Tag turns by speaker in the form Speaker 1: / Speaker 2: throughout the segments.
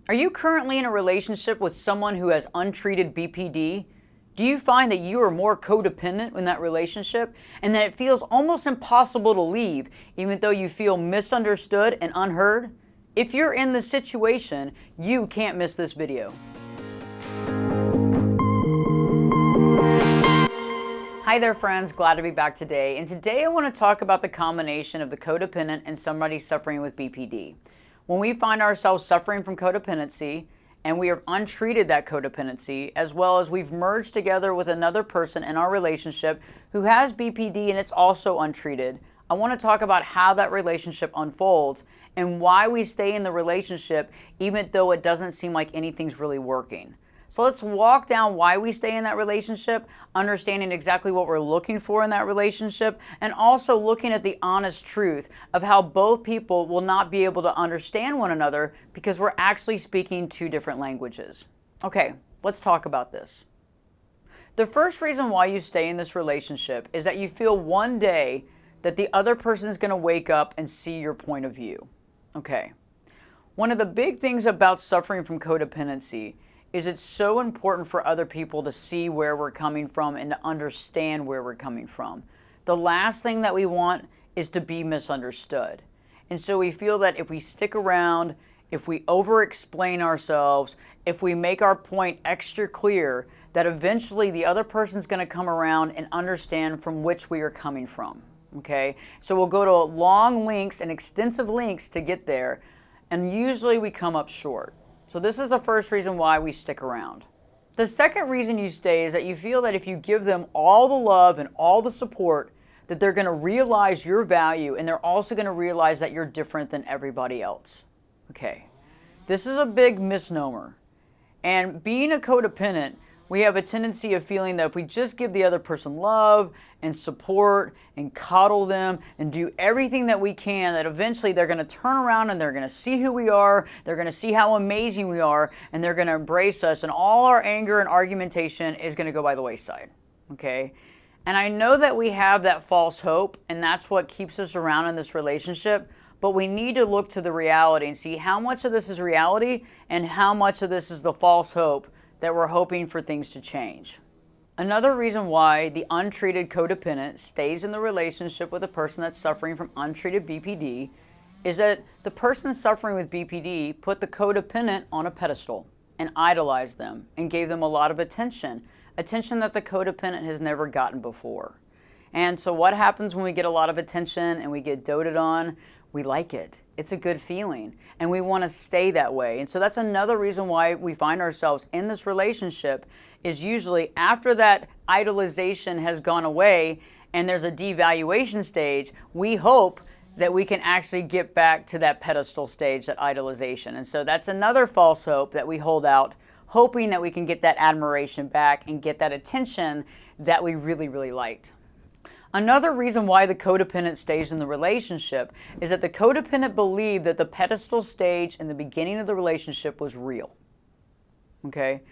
Speaker 1: Are you currently in a relationship with someone who has untreated BPD? Do you find that you are more codependent in that relationship and that it feels almost impossible to leave even though you feel misunderstood and unheard? If you're in this situation, you can't miss this video. Hi there friends, glad to be back today. And today I want to talk about the combination of the codependent and somebody suffering with BPD. When we find ourselves suffering from codependency and we have untreated that codependency, as well as we've merged together with another person in our relationship who has BPD and it's also untreated, I want to talk about how that relationship unfolds and why we stay in the relationship even though it doesn't seem like anything's really working. So let's walk down why we stay in that relationship, understanding exactly what we're looking for in that relationship, and also looking at the honest truth of how both people will not be able to understand one another because we're actually speaking two different languages. Okay, let's talk about this. The first reason why you stay in this relationship is that you feel one day that the other person is going to wake up and see your point of view. Okay. One of the big things about suffering from codependency is it's so important for other people to see where we're coming from and to understand where we're coming from. The last thing that we want is to be misunderstood. And so we feel that if we stick around, if we over-explain ourselves, if we make our point extra clear, that eventually the other person's going to come around and understand from which we are coming from. Okay? So we'll go to long links and extensive links to get there, and usually we come up short. So this is the first reason why we stick around. The second reason you stay is that you feel that if you give them all the love and all the support, that they're going to realize your value and they're also going to realize that you're different than everybody else. Okay, this is a big misnomer. And being a codependent, we have a tendency of feeling that if we just give the other person love and support and coddle them and do everything that we can, that eventually they're going to turn around and they're going to see who we are, they're going to see how amazing we are, and they're going to embrace us, and all our anger and argumentation is going to go by the wayside. Okay? And I know that we have that false hope, and that's what keeps us around in this relationship, but we need to look to the reality and see how much of this is reality and how much of this is the false hope that we're hoping for things to change. Another reason why the untreated codependent stays in the relationship with a person that's suffering from untreated BPD is that the person suffering with BPD put the codependent on a pedestal and idolized them and gave them a lot of attention that the codependent has never gotten before. And so what happens when we get a lot of attention and we get doted on? We like it. It's a good feeling, and we want to stay that way. And so that's another reason why we find ourselves in this relationship is usually after that idolization has gone away and there's a devaluation stage, we hope that we can actually get back to that pedestal stage, that idolization. And so that's another false hope that we hold out, hoping that we can get that admiration back and get that attention that we really, really liked. Another reason why the codependent stays in the relationship is that the codependent believed that the pedestal stage in the beginning of the relationship was real. Okay?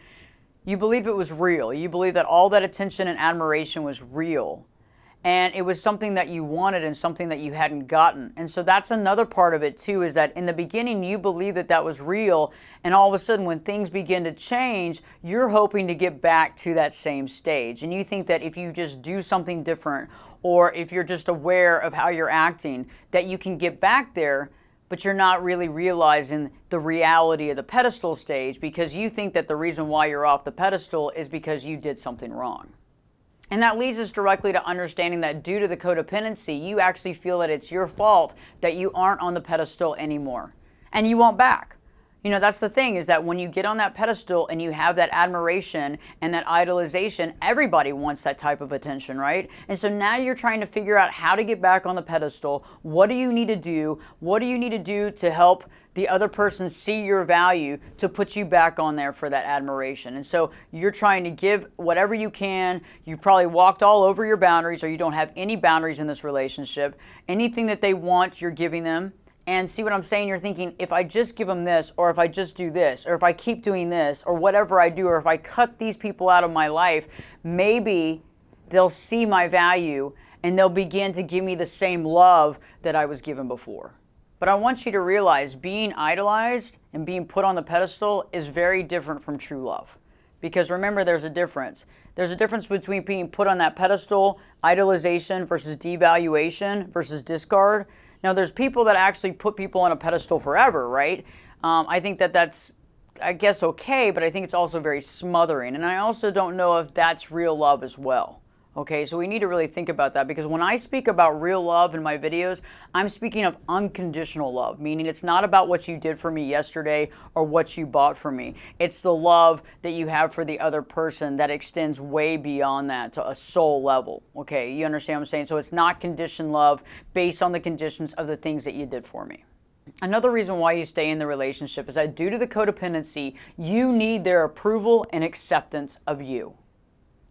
Speaker 1: You believe it was real. You believe that all that attention and admiration was real. And it was something that you wanted and something that you hadn't gotten. And so that's another part of it too, is that in the beginning you believe that that was real, and all of a sudden when things begin to change, you're hoping to get back to that same stage. And you think that if you just do something different, or if you're just aware of how you're acting, that you can get back there, but you're not really realizing the reality of the pedestal stage because you think that the reason why you're off the pedestal is because you did something wrong. And that leads us directly to understanding that due to the codependency, you actually feel that it's your fault that you aren't on the pedestal anymore. And you want back. You know, that's the thing, is that when you get on that pedestal and you have that admiration and that idolization, everybody wants that type of attention, right? And so now you're trying to figure out how to get back on the pedestal. What do you need to do? What do you need to do to help the other person see your value to put you back on there for that admiration? And so you're trying to give whatever you can. You probably walked all over your boundaries, or you don't have any boundaries in this relationship. Anything that they want, you're giving them. And see what I'm saying? You're thinking, if I just give them this, or if I just do this, or if I keep doing this, or whatever I do, or if I cut these people out of my life, maybe they'll see my value and they'll begin to give me the same love that I was given before. But I want you to realize being idolized and being put on the pedestal is very different from true love. Because remember, there's a difference. There's a difference between being put on that pedestal, idolization versus devaluation versus discard. Now, there's people that actually put people on a pedestal forever, right? I think that's, I guess, okay, but I think it's also very smothering. And I also don't know if that's real love as well. Okay, so we need to really think about that, because when I speak about real love in my videos, I'm speaking of unconditional love, meaning it's not about what you did for me yesterday or what you bought for me. It's the love that you have for the other person that extends way beyond that to a soul level. Okay, you understand what I'm saying? So it's not conditioned love based on the conditions of the things that you did for me. Another reason why you stay in the relationship is that due to the codependency, you need their approval and acceptance of you.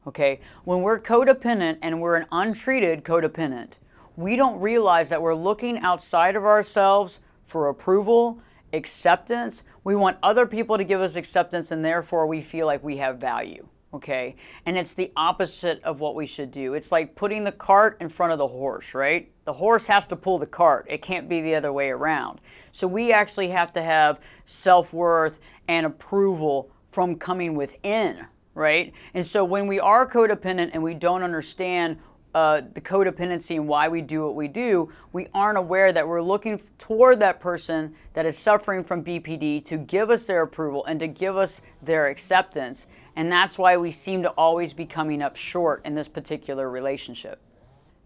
Speaker 1: Okay, when we're codependent and we're an untreated codependent, we don't realize that we're looking outside of ourselves for approval, acceptance. We want other people to give us acceptance, and therefore we feel like we have value. Okay, and it's the opposite of what we should do. It's like putting the cart in front of the horse, right? The horse has to pull the cart. It can't be the other way around. So we actually have to have self-worth and approval from coming within. Right? And so when we are codependent and we don't understand the codependency and why we do what we do, we aren't aware that we're looking toward that person that is suffering from BPD to give us their approval and to give us their acceptance. And that's why we seem to always be coming up short in this particular relationship.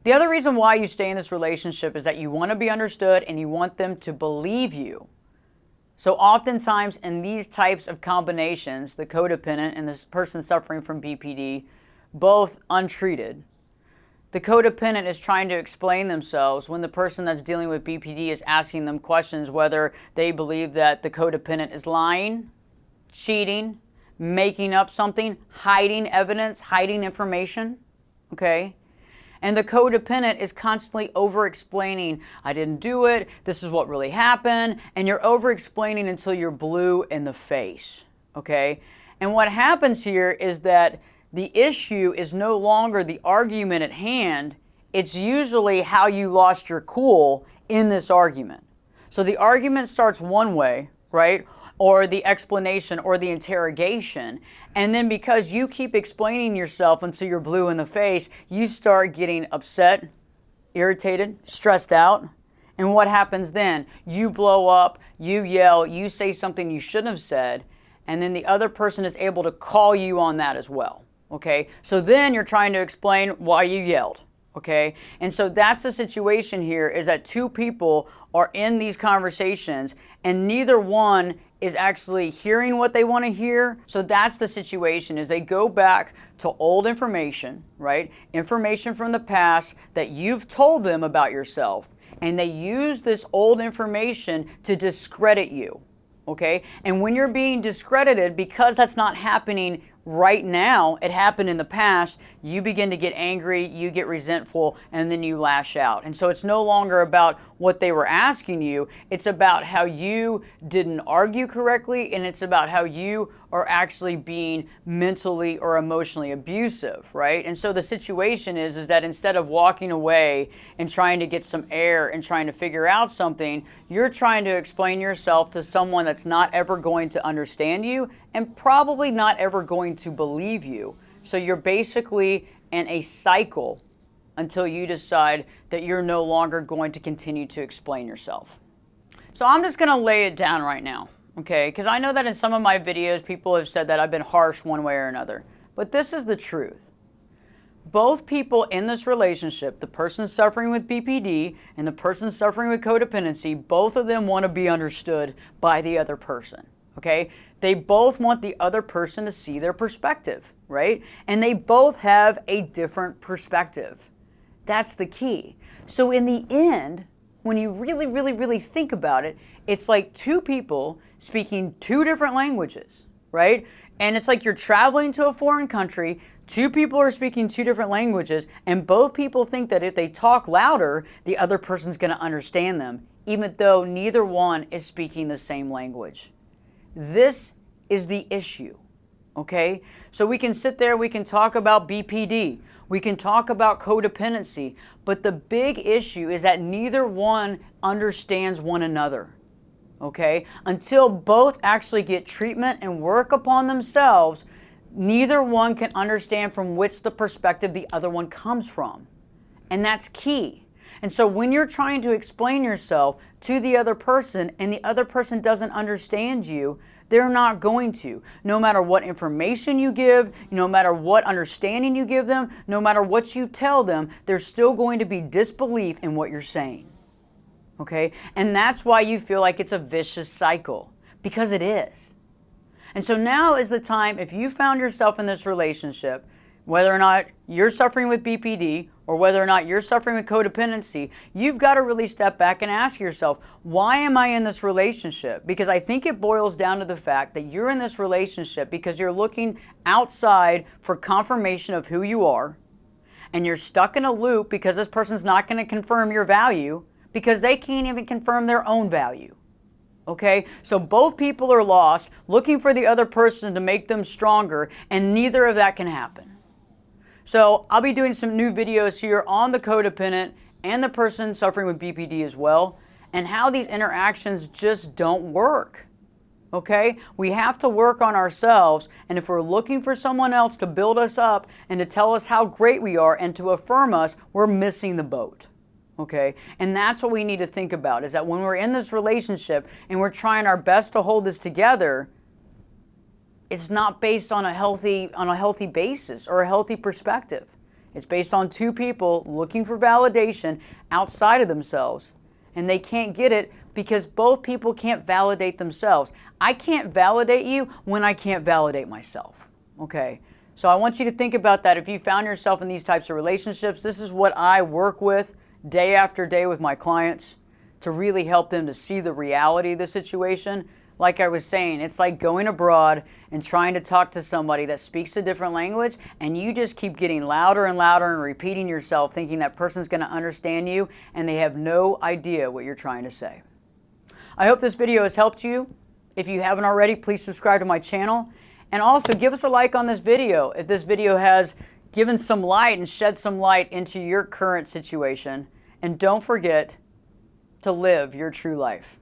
Speaker 1: The other reason why you stay in this relationship is that you want to be understood and you want them to believe you. So oftentimes in these types of combinations, the codependent and this person suffering from BPD, both untreated, the codependent is trying to explain themselves when the person that's dealing with BPD is asking them questions whether they believe that the codependent is lying, cheating, making up something, hiding evidence, hiding information, okay? And the codependent is constantly over-explaining, I didn't do it, this is what really happened, and you're over-explaining until you're blue in the face, okay? And what happens here is that the issue is no longer the argument at hand, it's usually how you lost your cool in this argument. So the argument starts one way, right? Or the explanation or the interrogation. And then because you keep explaining yourself until you're blue in the face, you start getting upset, irritated, stressed out. And what happens then? You blow up, you yell, you say something you shouldn't have said, and then the other person is able to call you on that as well. Okay? So then you're trying to explain why you yelled. Okay? And so that's the situation here, is that two people are in these conversations and neither one is actually hearing what they want to hear. So that's the situation, is they go back to old information, right? Information from the past that you've told them about yourself. And they use this old information to discredit you, okay? And when you're being discredited, because that's not happening right now, it happened in the past, you begin to get angry, you get resentful, and then you lash out. And so it's no longer about what they were asking you, it's about how you didn't argue correctly, and it's about how you are actually being mentally or emotionally abusive, right? And so the situation is that instead of walking away and trying to get some air and trying to figure out something, you're trying to explain yourself to someone that's not ever going to understand you and probably not ever going to believe you. So you're basically in a cycle until you decide that you're no longer going to continue to explain yourself. So I'm just going to lay it down right now, okay? Because I know that in some of my videos, people have said that I've been harsh one way or another. But this is the truth. Both people in this relationship, the person suffering with BPD and the person suffering with codependency, both of them want to be understood by the other person, okay? They both want the other person to see their perspective, right? And they both have a different perspective. That's the key. So in the end, when you really think about it, it's like two people speaking two different languages, right? And it's like you're traveling to a foreign country, two people are speaking two different languages, and both people think that if they talk louder, the other person's going to understand them, even though neither one is speaking the same language. This is the issue, okay? So we can sit there, we can talk about BPD, we can talk about codependency, but the big issue is that neither one understands one another. Okay? Until both actually get treatment and work upon themselves, neither one can understand from which the perspective the other one comes from. And that's key. And so when you're trying to explain yourself to the other person and the other person doesn't understand you, they're not going to. No matter what information you give, no matter what understanding you give them, no matter what you tell them, there's still going to be disbelief in what you're saying. Okay? And that's why you feel like it's a vicious cycle, because it is. And so now is the time, if you found yourself in this relationship, whether or not you're suffering with BPD or whether or not you're suffering with codependency, you've got to really step back and ask yourself, why am I in this relationship? Because I think it boils down to the fact that you're in this relationship because you're looking outside for confirmation of who you are, and you're stuck in a loop because this person's not going to confirm your value because they can't even confirm their own value. Okay, so both people are lost, looking for the other person to make them stronger, and neither of that can happen. So I'll be doing some new videos here on the codependent and the person suffering with BPD as well, and how these interactions just don't work. Okay, we have to work on ourselves, and if we're looking for someone else to build us up and to tell us how great we are and to affirm us, we're missing the boat. Okay, and that's what we need to think about, is that when we're in this relationship and we're trying our best to hold this together, it's not based on a healthy basis or a healthy perspective. It's based on two people looking for validation outside of themselves, and they can't get it because both people can't validate themselves. I can't validate you when I can't validate myself. Okay, so I want you to think about that. If you found yourself in these types of relationships, this is what I work with day after day with my clients to really help them to see the reality of the situation. Like I was saying, it's like going abroad and trying to talk to somebody that speaks a different language, and you just keep getting louder and louder and repeating yourself, thinking that person's going to understand you, and they have no idea what you're trying to say. I hope this video has helped you. If you haven't already, please subscribe to my channel, and also give us a like on this video if this video has given some light and shed some light into your current situation. And don't forget to live your true life.